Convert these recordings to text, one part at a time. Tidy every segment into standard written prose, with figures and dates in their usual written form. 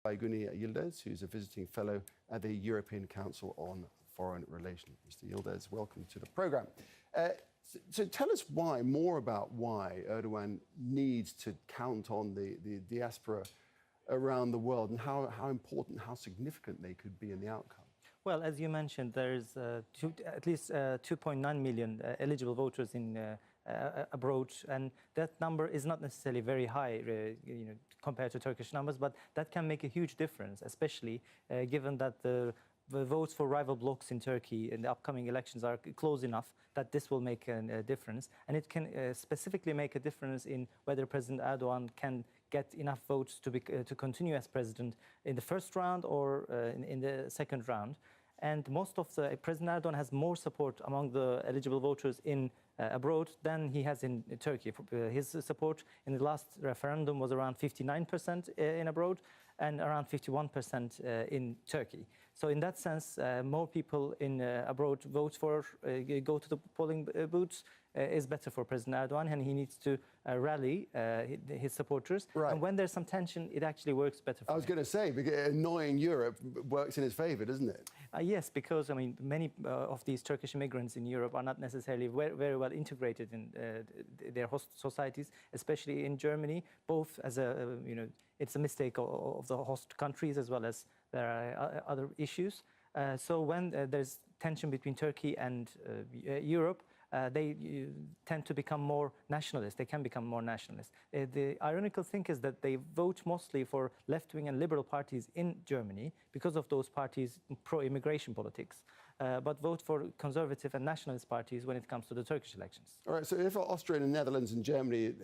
by Guney Yildiz, who's a visiting fellow at the European Council on Foreign Relations. Mr. Yildiz, welcome to the programme. So tell us more about why Erdogan needs to count on the diaspora around the world and how important, how significant they could be in the outcome. Well, as you mentioned, there's at least 2.9 million eligible voters in abroad, and that number is not necessarily very high, compared to Turkish numbers, but that can make a huge difference, especially given that the votes for rival blocs in Turkey in the upcoming elections are close enough that this will make a difference. And it can specifically make a difference in whether President Erdogan can get enough votes to continue as president in the first round or in the second round. And most of President Erdogan has more support among the eligible voters in abroad than he has in Turkey. His support in the last referendum was around 59% in abroad and around 51% in Turkey. So in that sense, more people in abroad go to the polling booths is better for President Erdogan, and he needs to rally his supporters. Right. And when there's some tension, it actually works better for him. I was going to say, because annoying Europe works in his favour, doesn't it? Yes, because, I mean, many of these Turkish immigrants in Europe are not necessarily very well integrated in their host societies, especially in Germany, both as it's a mistake of the host countries as well as there are other issues. So when there's tension between Turkey and Europe, they tend to become more nationalist. They can become more nationalist. The ironical thing is that they vote mostly for left-wing and liberal parties in Germany because of those parties' pro-immigration politics, but vote for conservative and nationalist parties when it comes to the Turkish elections. All right, so if Austria and the Netherlands and Germany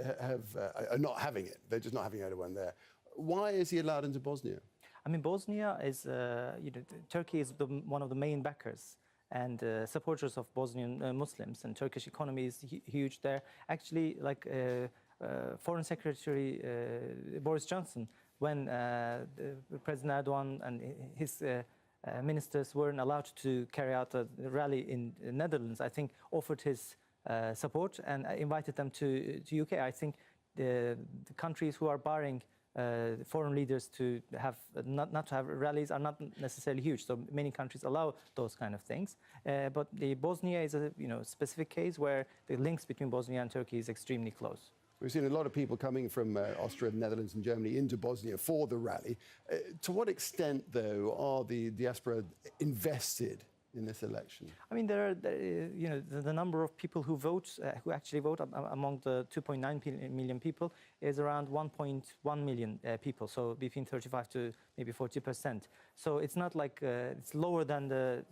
are not having it, they're just not having Erdogan there, why is he allowed into Bosnia? I mean, Bosnia is, Turkey is one of the main backers and supporters of Bosnian Muslims, and Turkish economy is huge there. Actually, like Foreign Secretary Boris Johnson, when President Erdogan and his ministers weren't allowed to carry out a rally in the Netherlands, I think offered his support and invited them to UK. I think the countries who are barring foreign leaders to have not to have rallies are not necessarily huge. So many countries allow those kind of things. But the Bosnia is a specific case where the links between Bosnia and Turkey is extremely close. We've seen a lot of people coming from Austria, the Netherlands and Germany into Bosnia for the rally. To what extent, though, are the diaspora invested in this election? I mean, there are, the number of people who vote, who actually vote among the 2.9 million people is around 1.1 million people, so between 35 to maybe 40%. So it's not like it's lower than the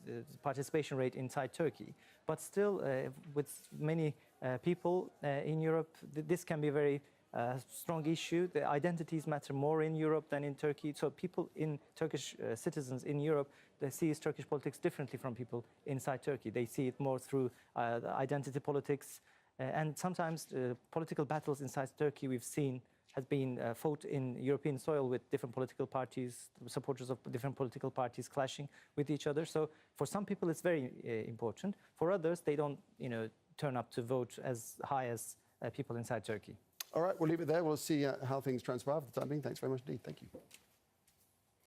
participation rate inside Turkey, but still, with many people in Europe, this can be a very strong issue. The identities matter more in Europe than in Turkey. So people Turkish citizens in Europe, they see Turkish politics differently from people inside Turkey. They see it more through identity politics. And sometimes political battles inside Turkey we've seen has been fought in European soil with different political parties, supporters of different political parties clashing with each other. So for some people it's very important. For others, they don't turn up to vote as high as people inside Turkey. All right, we'll leave it there. We'll see how things transpire for the time being. Thanks very much indeed. Thank you.